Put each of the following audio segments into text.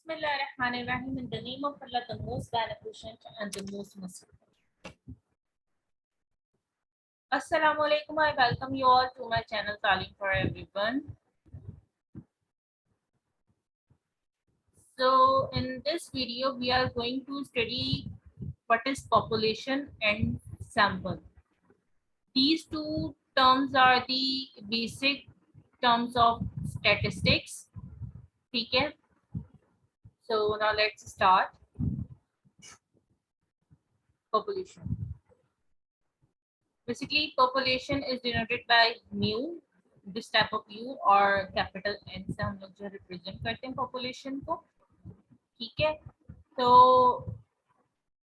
Bismillahirrahmanirrahim. In the name of Allah, the most beneficent and the most merciful. Assalamu alaikum. I welcome you all to my channel Taleem for everyone. So in this video, we are going to study what is population and sample. These two terms are the basic terms of statistics. Okay. So now let's start. Population. Basically, population is denoted by mu, this type of U और capital N से हम लोग जो represent करते हैं population को. ठीक है, तो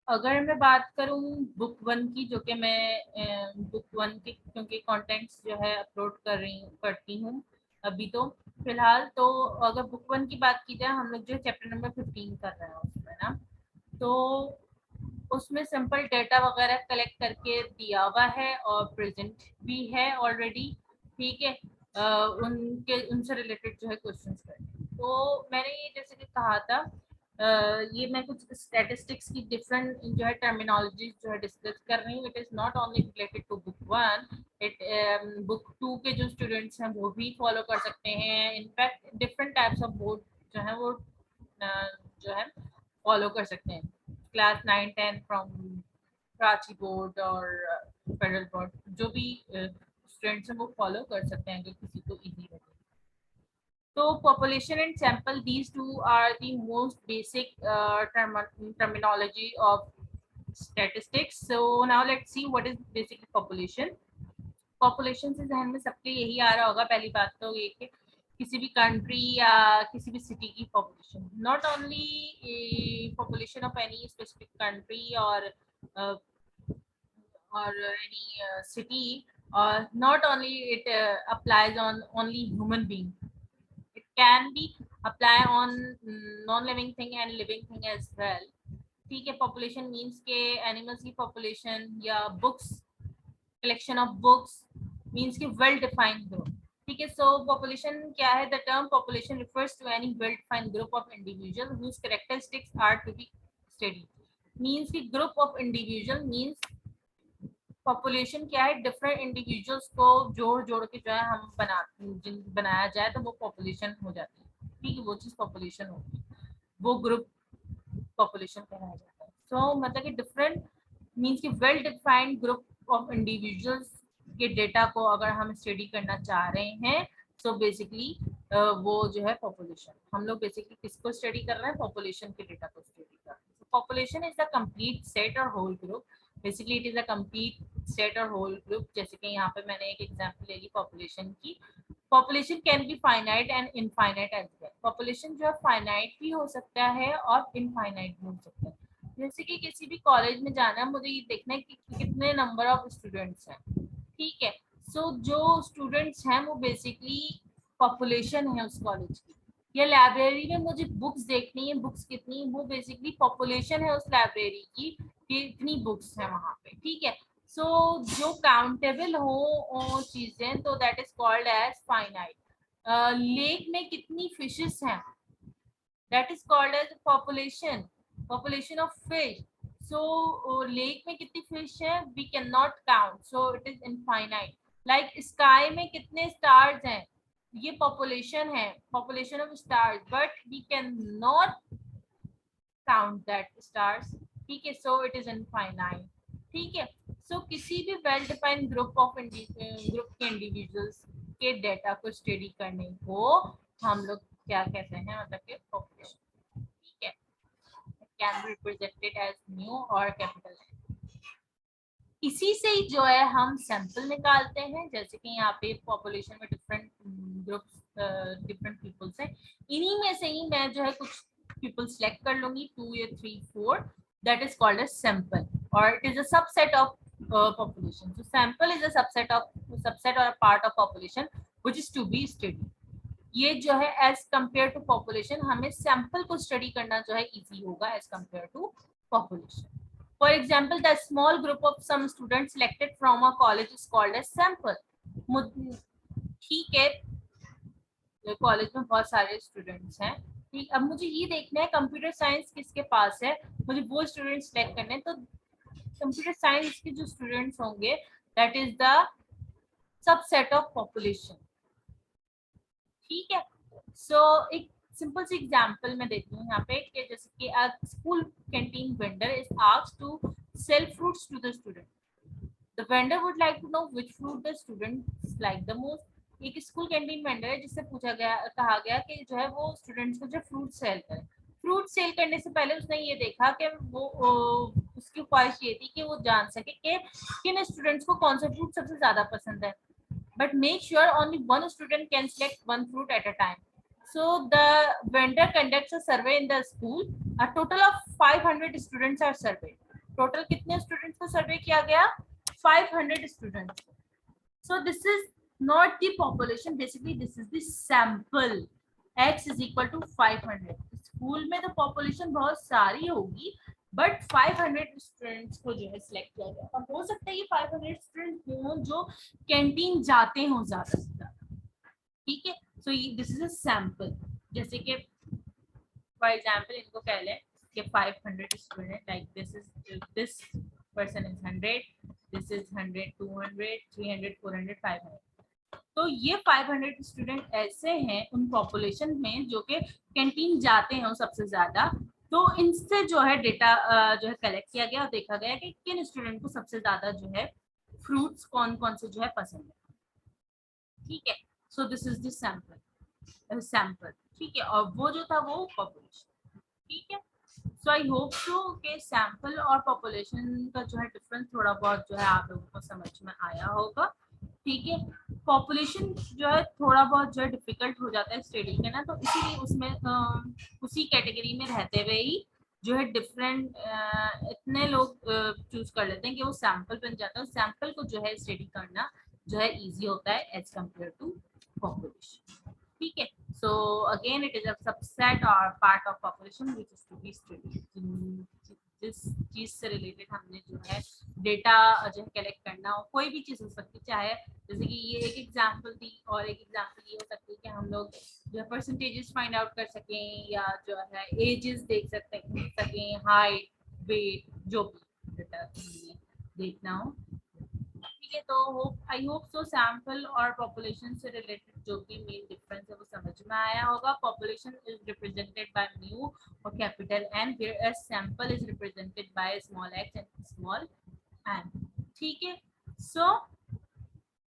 अगर मैं बात करूं बुक 1 की, जो कि मैं बुक 1 के क्योंकि कंटेंट्स जो है अपलोड करती हूं अभी तो फिलहाल, तो अगर बुक 1 की बात की जाए, हम लोग जो चैप्टर नंबर 15 कर रहे हैं उसमें ना, तो उसमें सिंपल डेटा वगैरह कलेक्ट करके दिया हुआ है और प्रेजेंट भी है ऑलरेडी. ठीक है, उनसे रिलेटेड जो है क्वेश्चंस करते. तो मैंने ये जैसे कि कहा था, ये मैं कुछ स्टैटिस्टिक्स की डिफरेंट जो है टर्मिनोलॉजी जो है डिस्कस कर रही हूँ. It is not only related to book 1, book 2 के जो स्टूडेंट्स हैं वो भी फॉलो कर सकते हैं. In fact different types of board जो है वो जो है फॉलो कर सकते हैं. क्लास 9-10 फ्रॉम कराची बोर्ड और फेडरल बोर्ड, जो भी स्टूडेंट्स हैं वो फॉलो कर सकते हैं अगर किसी को इजी लगे. तो population and sample, these two are the most basic terminology of statistics. So now let's see what is basically population. Population से जहन में सबके यही आ रहा होगा. पहली बात तो ये कि किसी भी कंट्री या किसी भी सिटी की population, not only population of any specific country और एनी सिटी, और not only it applies on only human being. It can be apply on non-living thing and living thing as well. ठीक है, population means के animals की population या books, collection of books means के well defined group. ठीक है, so population क्या है? The term population refers to any well defined group of individuals whose characteristics are to be studied. Means कि group of individual means population क्या है? Different individuals को जोड़ के जो है हम बनाया जाए तो वो पॉपुलेशन हो जाती है. ठीक है, वो चीज पॉपुलेशन होती है, वो ग्रुप पॉपुलेशन कहलाया जाता है. सो मतलब कि डिफरेंट मींस कि well defined group of individuals के डेटा को अगर हम स्टडी करना चाह रहे हैं, सो बेसिकली वो जो है पॉपुलेशन. हम लोग बेसिकली किसको स्टडी कर रहे हैं? पॉपुलेशन के डेटा को स्टडी कर रहे हैं. Population is the complete set और whole group. Basically it is a complete set और होल ग्रुप. जैसे कि यहाँ पे मैंने एक एग्जांपल ले ली पॉपुलेशन की. Population can be finite and infinite as well. Population जो है फाइनाइट भी हो सकता है और इनफाइनाइट भी हो सकता है. जैसे कि किसी भी कॉलेज में जाना है, मुझे ये देखना है कि कितने नंबर ऑफ स्टूडेंट्स हैं. ठीक है, सो जो स्टूडेंट्स हैं वो बेसिकली पॉपुलेशन है उस कॉलेज की. या लाइब्रेरी में मुझे बुक्स देखनी है, बुक्स कितनी, वो बेसिकली पॉपुलेशन है उस लाइब्रेरी की कि इतनी बुक्स हैं वहां पे. ठीक है, सो जो काउंटेबल हो चीजें, तो that is called as finite. Lake में कितनी फिशेस हैं, that is called as population of fish. So lake में कितनी फिश है, we can not count, so it is infinite. Like sky में कितने स्टार्स हैं, ये पॉपुलेशन है, population of stars, but we can not count that stars. ठीक है, सो इट इज इनफाइनाइट. ठीक है, सो किसी भी वेल डिफाइंड ग्रुप के इंडिविजुअल्स के डेटा को स्टडी करने को हम लोग क्या कहते हैं? मतलब कि पॉपुलेशन. ठीक है, can be represented as new और कैपिटल. इसी से ही जो है हम सैंपल निकालते हैं. जैसे कि यहाँ पे पॉपुलेशन में डिफरेंट ग्रुप्स, डिफरेंट पीपल्स हैं. इन्हीं में से ही मैं जो है कुछ पीपल सिलेक्ट कर लूंगी, 2 या 3, 4. That is called as sample और it is a subset of population. So sample is a subset or a part of population which is to be studied. ये जो है as compared to population, हमें sample को study करना जो है easy होगा as compared to population. For example, the small group of some students selected from a college is called as sample. ठीक है, कॉलेज में बहुत सारे स्टूडेंट्स हैं, ठीक, अब मुझे ये देखना है कंप्यूटर साइंस किसके पास है, मुझे वो स्टूडेंट सिलेक्ट करने हैं। तो कंप्यूटर साइंस के जो स्टूडेंट्स होंगे that is the subset of population. ठीक है, सो एक सिंपल सी एग्जांपल मैं देती हूँ यहाँ पे कि जैसे कि a school canteen vendor is asked to sell fruits to the student, the vendor would like to know which fruit the students like the most. एक स्कूल कैंटीन वेंडर है जिससे पूछा गया, कहा गया कि जो है वो स्टूडेंट्स को जो फ्रूट सेल करे। फ्रूट सेल करने से पहले उसने ये देखा कि उसकी ख्वाहिश ये थी कि वो जान सके कि किन स्टूडेंट्स को कौन सा फ्रूट सबसे ज्यादा पसंद है, but make sure only one student can select one fruit at a time. So the vendor conducts a survey in the school. A total of 500 students are surveyed. Total कितने students को survey किया गया? 500 students. So this is not the population. Basically, this is the sample. X is equal to 500. School में तो population बहुत सारी होगी, but 500 students को जो है सिलेक्ट किया गया। और हो सकता है ये 500 स्टूडेंट हों जो कैंटीन जाते हों ज्यादा से ज्यादा। ठीक है, so this is a sample. जैसे कि फॉर एग्जांपल इनको कह लें कि 500 student, like this person is 100, this is 100, 200, 300, 400, 500। तो ये 500 स्टूडेंट ऐसे हैं उन पॉपुलेशन में जो कि कैंटीन जाते हैं सबसे ज्यादा। तो इनसे जो है डेटा जो है कलेक्ट किया गया और देखा गया कि किन स्टूडेंट को सबसे ज्यादा जो है फ्रूट्स कौन कौन से जो है पसंद है। ठीक है, so this is the sample. ठीक है, और वो जो था वो पॉपुलेशन। ठीक है, सो आई होप सो कि सैंपल और पॉपुलेशन का जो है डिफरेंस थोड़ा बहुत जो है आप लोगों को समझ में आया होगा। ठीक है, पॉपुलेशन जो है थोड़ा बहुत जो है डिफिकल्ट हो जाता है स्टडी के ना, तो इसीलिए उसमें उसी कैटेगरी में रहते हुए ही जो है डिफरेंट इतने लोग चूज कर लेते हैं कि वो सैंपल बन जाता है। सैंपल को जो है स्टडी करना जो है इजी होता है एज कम्पेयर टू पॉपुलेशन। ठीक है, so again it is a subset or part of population which is to be studied। जिस चीज से रिलेटेड हमने जो है डेटा जो है कलेक्ट करना हो, कोई भी चीज हो सकती है, चाहे जैसे कि ये एक एग्जांपल थी, और एक एग्जांपल ये हो सकती है कि हम लोग जो है परसेंटेजेस फाइंड आउट कर सकें, या जो है एजेस देख सकें, हाइट, वेट, जो भी डेटा देखना हो। ठीक है, तो आई होप सो सैंपल और पॉपुलेशन से रिलेटेड जो भी मेन डिफरेंस है वो समझ में आया होगा। Population is represented by mu और capital N, where sample is represented by small x and small n. ठीक है, सो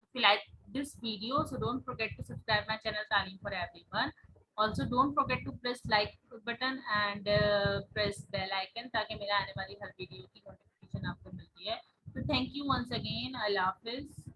if you like this video, so don't forget to subscribe my channel Taleem for everyone. Also don't forget to press like button and press bell icon ताकि मेरा आने वाली हर video की notification आपको मिलती है। So thank you once again. Allah Hafiz.